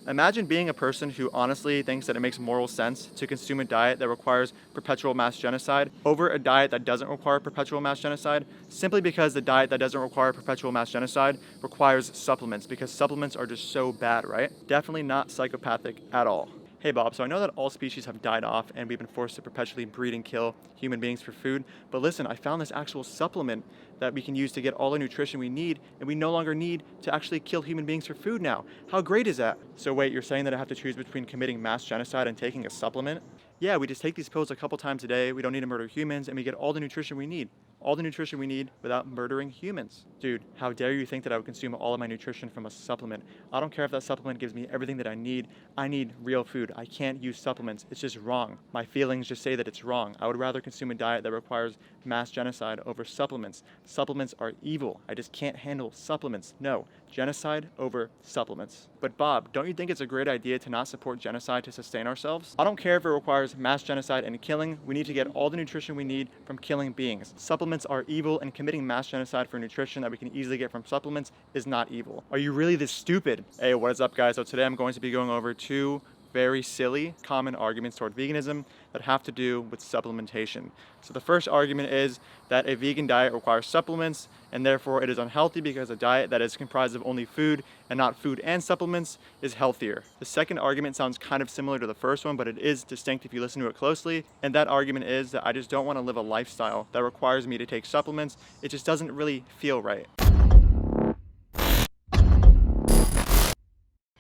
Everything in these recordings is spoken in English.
Imagine being a person who honestly thinks that it makes moral sense to consume a diet that requires perpetual mass genocide over a diet that doesn't require perpetual mass genocide, simply because the diet that doesn't require perpetual mass genocide requires supplements, because supplements are just so bad, right? Definitely not psychopathic at all. Hey Bob, so I know that all species have died off and we've been forced to perpetually breed and kill human beings for food, but listen, I found this actual supplement that we can use to get all the nutrition we need, and we no longer need to actually kill human beings for food now. How great is that? So wait, you're saying that I have to choose between committing mass genocide and taking a supplement? Yeah, we just take these pills a couple times a day, we don't need to murder humans, and we get all the nutrition we need. All the nutrition we need without murdering humans. Dude, how dare you think that I would consume all of my nutrition from a supplement? I don't care if that supplement gives me everything that I need. I need real food. I can't use supplements. It's just wrong. My feelings just say that it's wrong. I would rather consume a diet that requires mass genocide over supplements. Supplements are evil. I just can't handle supplements. No, genocide over supplements. But Bob, don't you think it's a great idea to not support genocide to sustain ourselves? I don't care if it requires mass genocide and killing. We need to get all the nutrition we need from killing beings. Supplements are evil, and committing mass genocide for nutrition that we can easily get from supplements is not evil. Are you really this stupid? Hey, what is up guys? So today I'm going to be going over two very silly common arguments toward veganism that have to do with supplementation. So the first argument is that a vegan diet requires supplements and therefore it is unhealthy because a diet that is comprised of only food and not food and supplements is healthier. The second argument sounds kind of similar to the first one, but it is distinct if you listen to it closely, and that argument is that I just don't want to live a lifestyle that requires me to take supplements. It just doesn't really feel right.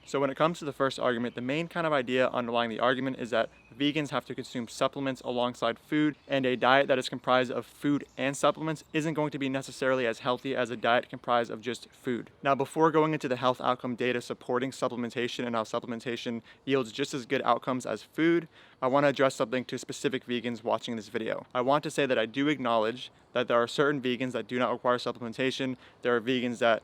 So when it comes to the first argument, the main kind of idea underlying the argument is that vegans have to consume supplements alongside food, and a diet that is comprised of food and supplements isn't going to be necessarily as healthy as a diet comprised of just food. Now, before going into the health outcome data supporting supplementation and how supplementation yields just as good outcomes as food, I want to address something to specific vegans watching this video. I want to say that I do acknowledge that there are certain vegans that do not require supplementation. There are vegans that,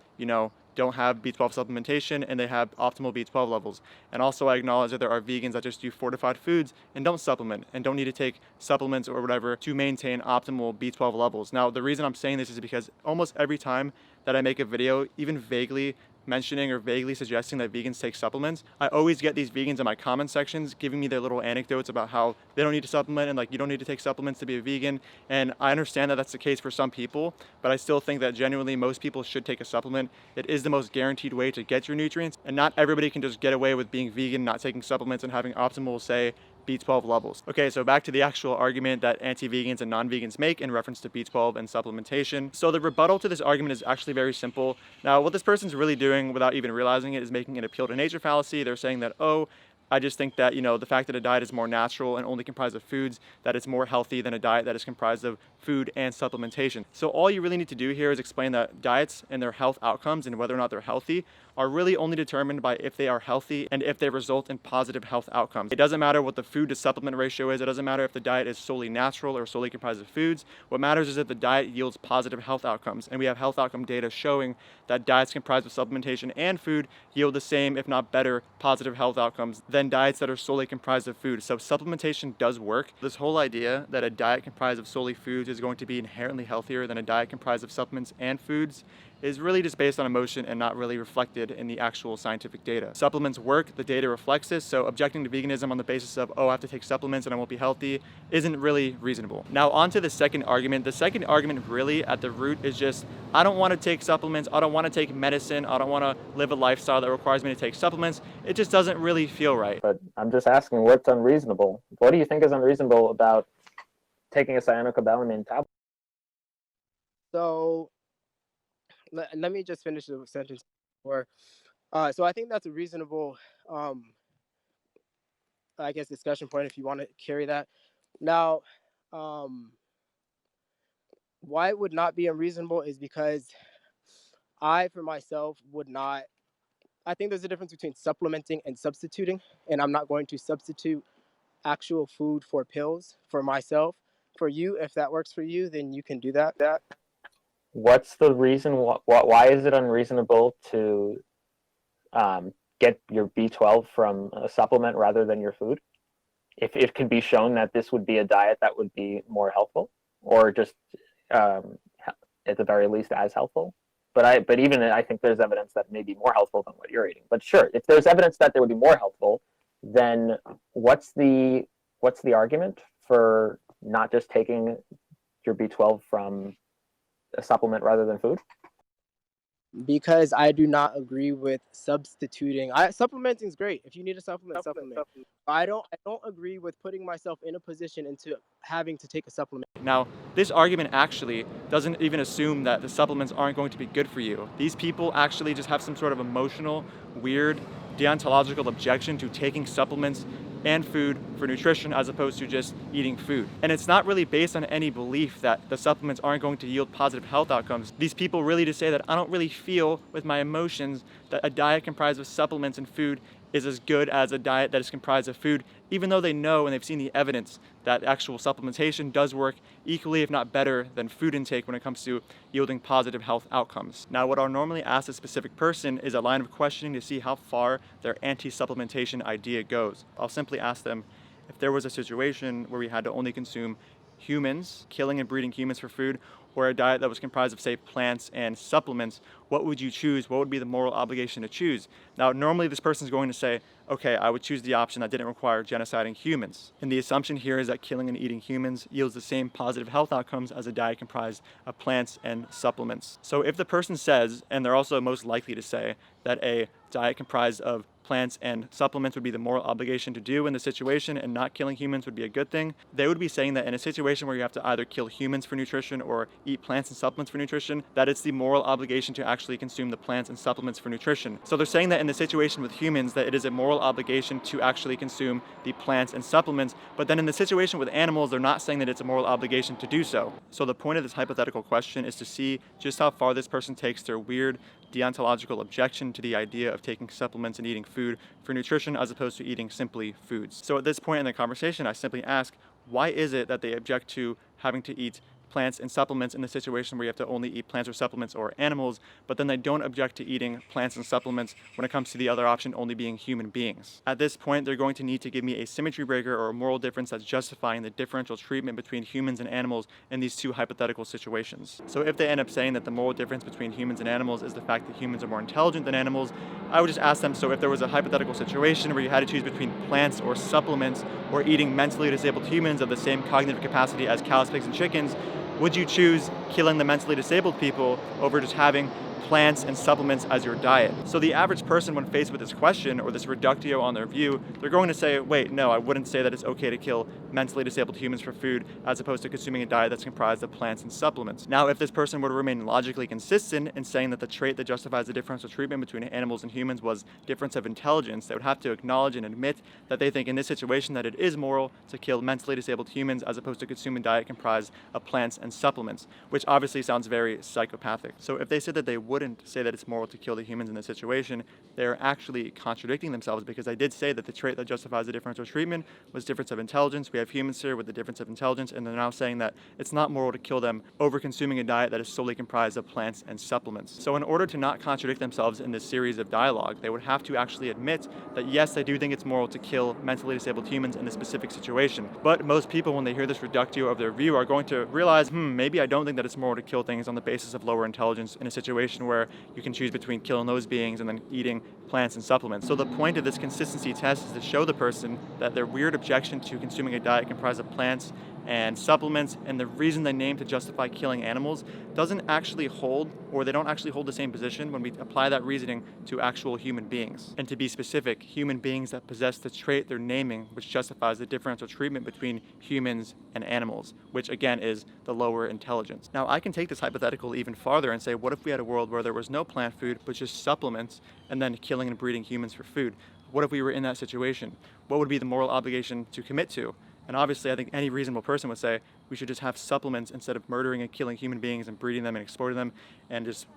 don't have B12 supplementation and they have optimal B12 levels. And also I acknowledge that there are vegans that just do fortified foods and don't supplement and don't need to take supplements or whatever to maintain optimal B12 levels. Now, the reason I'm saying this is because almost every time that I make a video, even vaguely mentioning or vaguely suggesting that vegans take supplements, I always get these vegans in my comment sections giving me their little anecdotes about how they don't need to supplement and you don't need to take supplements to be a vegan. And I understand that that's the case for some people, but I still think that genuinely most people should take a supplement. It is the most guaranteed way to get your nutrients, and not everybody can just get away with being vegan, not taking supplements, and having optimal, say, B12 levels. Okay, so back to the actual argument that anti-vegans and non-vegans make in reference to B12 and supplementation. So the rebuttal to this argument is actually very simple. Now, what this person's really doing without even realizing it is making an appeal to nature fallacy. They're saying that, oh, I just think that, the fact that a diet is more natural and only comprised of foods, that it's more healthy than a diet that is comprised of food and supplementation. So all you really need to do here is explain that diets and their health outcomes and whether or not they're healthy are really only determined by if they are healthy and if they result in positive health outcomes. It doesn't matter what the food to supplement ratio is. It doesn't matter if the diet is solely natural or solely comprised of foods. What matters is that the diet yields positive health outcomes. And we have health outcome data showing that diets comprised of supplementation and food yield the same, if not better, positive health outcomes than diets that are solely comprised of food. So supplementation does work. This whole idea that a diet comprised of solely foods is going to be inherently healthier than a diet comprised of supplements and foods is really just based on emotion and not really reflected in the actual scientific data. Supplements work, the data reflects this, so objecting to veganism on the basis of, oh, I have to take supplements and I won't be healthy, isn't really reasonable. Now, on to the second argument. The second argument really at the root is just, I don't want to take supplements, I don't want to take medicine, I don't want to live a lifestyle that requires me to take supplements. It just doesn't really feel right. But I'm just asking, what's unreasonable? What do you think is unreasonable about taking a cyanocobalamin tablet? So let me just finish the sentence. So I think that's a reasonable, I guess, discussion point if you want to carry that. Now, why it would not be unreasonable is because I, for myself, would not. I think there's a difference between supplementing and substituting, and I'm not going to substitute actual food for pills for myself. For you, if that works for you, then you can do that. What's the reason? Why is it unreasonable to get your B12 from a supplement rather than your food? If it could be shown that this would be a diet that would be more helpful, or just at the very least as helpful, but even I think there's evidence that it may be more helpful than what you're eating. But sure, if there's evidence that they would be more helpful, then what's the argument for not just taking your B12 from a supplement rather than food? Because I do not agree with substituting. Supplementing is great. If you need a supplement. I don't agree with putting myself in a position into having to take a supplement. Now, this argument actually doesn't even assume that the supplements aren't going to be good for you. These people actually just have some sort of emotional, weird, deontological objection to taking supplements and food for nutrition as opposed to just eating food. And it's not really based on any belief that the supplements aren't going to yield positive health outcomes. These people really just say that I don't really feel with my emotions that a diet comprised of supplements and food is as good as a diet that is comprised of food, even though they know and they've seen the evidence that actual supplementation does work equally, if not better, than food intake when it comes to yielding positive health outcomes. Now, what I'll normally ask a specific person is a line of questioning to see how far their anti-supplementation idea goes. I'll simply ask them, if there was a situation where we had to only consume humans, killing and breeding humans for food, or a diet that was comprised of, say, plants and supplements, what would you choose? What would be the moral obligation to choose? Now, normally this person is going to say, okay, I would choose the option that didn't require genociding humans. And the assumption here is that killing and eating humans yields the same positive health outcomes as a diet comprised of plants and supplements. So if the person says, and they're also most likely to say, that a diet comprised of plants and supplements would be the moral obligation to do in the situation and not killing humans would be a good thing, they would be saying that in a situation where you have to either kill humans for nutrition or eat plants and supplements for nutrition, that it's the moral obligation to actually consume the plants and supplements for nutrition. So they're saying that in the situation with humans that it is a moral obligation to actually consume the plants and supplements, but then in the situation with animals, they're not saying that it's a moral obligation to do so. So the point of this hypothetical question is to see just how far this person takes their weird deontological objection to the idea of taking supplements and eating food for nutrition as opposed to eating simply foods. So at this point in the conversation, I simply ask, why is it that they object to having to eat plants and supplements in the situation where you have to only eat plants or supplements or animals, but then they don't object to eating plants and supplements when it comes to the other option only being human beings? At this point, they're going to need to give me a symmetry breaker or a moral difference that's justifying the differential treatment between humans and animals in these two hypothetical situations. So if they end up saying that the moral difference between humans and animals is the fact that humans are more intelligent than animals, I would just ask them, so if there was a hypothetical situation where you had to choose between plants or supplements or eating mentally disabled humans of the same cognitive capacity as cows, pigs, and chickens, would you choose killing the mentally disabled people over just having plants and supplements as your diet? So the average person, when faced with this question or this reductio on their view, they're going to say, wait, no, I wouldn't say that it's okay to kill mentally disabled humans for food as opposed to consuming a diet that's comprised of plants and supplements. Now, if this person were to remain logically consistent in saying that the trait that justifies the differential treatment between animals and humans was difference of intelligence, they would have to acknowledge and admit that they think in this situation that it is moral to kill mentally disabled humans as opposed to consume a diet comprised of plants and supplements, which obviously sounds very psychopathic. So if they said that they wouldn't say that it's moral to kill the humans in this situation, they're actually contradicting themselves, because I did say that the trait that justifies the differential treatment was difference of intelligence. We have humans here with the difference of intelligence, and they're now saying that it's not moral to kill them over consuming a diet that is solely comprised of plants and supplements. So in order to not contradict themselves in this series of dialogue, they would have to actually admit that yes, they do think it's moral to kill mentally disabled humans in this specific situation. But most people, when they hear this reductio of their view, are going to realize, maybe I don't think that it's moral to kill things on the basis of lower intelligence in a situation where you can choose between killing those beings and then eating plants and supplements. So the point of this consistency test is to show the person that their weird objection to consuming a diet comprised of plants and supplements and the reason they name to justify killing animals doesn't actually hold, or they don't actually hold the same position when we apply that reasoning to actual human beings. And to be specific, human beings that possess the trait they're naming, which justifies the differential treatment between humans and animals, which again is the lower intelligence. Now, I can take this hypothetical even farther and say, what if we had a world where there was no plant food, but just supplements, and then killing and breeding humans for food? What if we were in that situation? What would be the moral obligation to commit to? And obviously, I think any reasonable person would say we should just have supplements instead of murdering and killing human beings and breeding them and exporting them and just,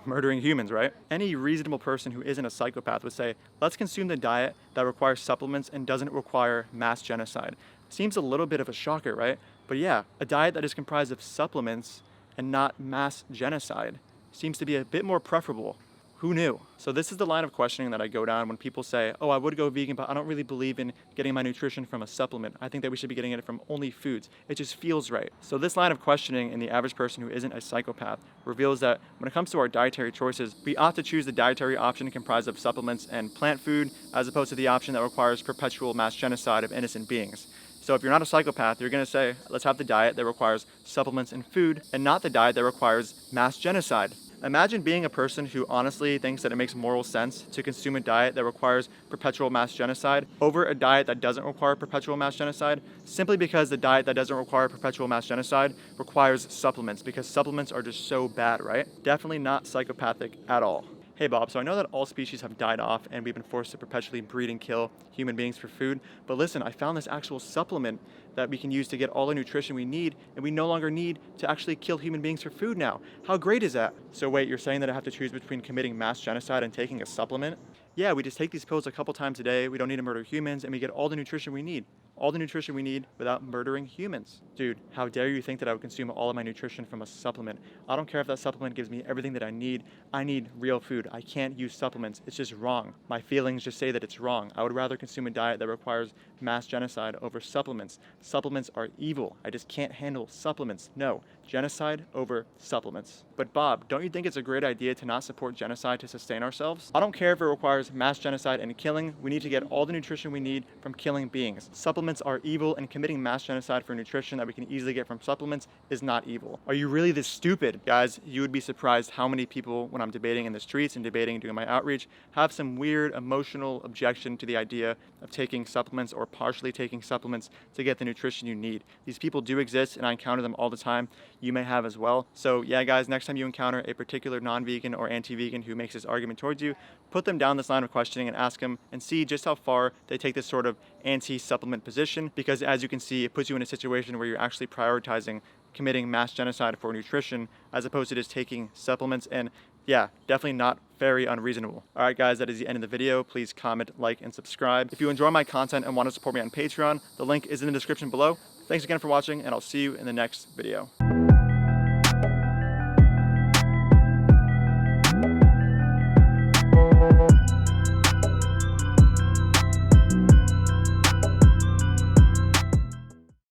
murdering humans, right? Any reasonable person who isn't a psychopath would say, let's consume the diet that requires supplements and doesn't require mass genocide. Seems a little bit of a shocker, right? But yeah, a diet that is comprised of supplements and not mass genocide seems to be a bit more preferable. Who knew? So this is the line of questioning that I go down when people say, oh, I would go vegan, but I don't really believe in getting my nutrition from a supplement. I think that we should be getting it from only foods. It just feels right. So this line of questioning in the average person who isn't a psychopath reveals that when it comes to our dietary choices, we ought to choose the dietary option comprised of supplements and plant food, as opposed to the option that requires perpetual mass genocide of innocent beings. So if you're not a psychopath, you're gonna say, let's have the diet that requires supplements and food, and not the diet that requires mass genocide. Imagine being a person who honestly thinks that it makes moral sense to consume a diet that requires perpetual mass genocide over a diet that doesn't require perpetual mass genocide, simply because the diet that doesn't require perpetual mass genocide requires supplements, because supplements are just so bad, right? Definitely not psychopathic at all. Hey Bob, so I know that all species have died off and we've been forced to perpetually breed and kill human beings for food, but listen, I found this actual supplement that we can use to get all the nutrition we need, and we no longer need to actually kill human beings for food now. How great is that? So wait, you're saying that I have to choose between committing mass genocide and taking a supplement? Yeah, we just take these pills a couple times a day, we don't need to murder humans, and we get all the nutrition we need. All the nutrition we need without murdering humans. Dude, how dare you think that I would consume all of my nutrition from a supplement? I don't care if that supplement gives me everything that I need. I need real food. I can't use supplements. It's just wrong. My feelings just say that it's wrong. I would rather consume a diet that requires mass genocide over supplements. Supplements are evil. I just can't handle supplements. No, genocide over supplements. But Bob, don't you think it's a great idea to not support genocide to sustain ourselves? I don't care if it requires mass genocide and killing. We need to get all the nutrition we need from killing beings. Supplements are evil, and committing mass genocide for nutrition that we can easily get from supplements is not evil. Are you really this stupid? Guys, you would be surprised how many people, when I'm debating in the streets and debating doing my outreach, have some weird emotional objection to the idea of taking supplements or partially taking supplements to get the nutrition you need. These people do exist, and I encounter them all the time. You may have as well. So yeah, guys, next time you encounter a particular non-vegan or anti-vegan who makes this argument towards you, put them down this line of questioning and ask them and see just how far they take this sort of anti-supplement position, because as you can see, it puts you in a situation where you're actually prioritizing committing mass genocide for nutrition as opposed to just taking supplements. And yeah, definitely not very unreasonable. All right, guys, that is the end of the video. Please comment, like, and subscribe. If you enjoy my content and want to support me on Patreon, the link is in the description below. Thanks again for watching, and I'll see you in the next video.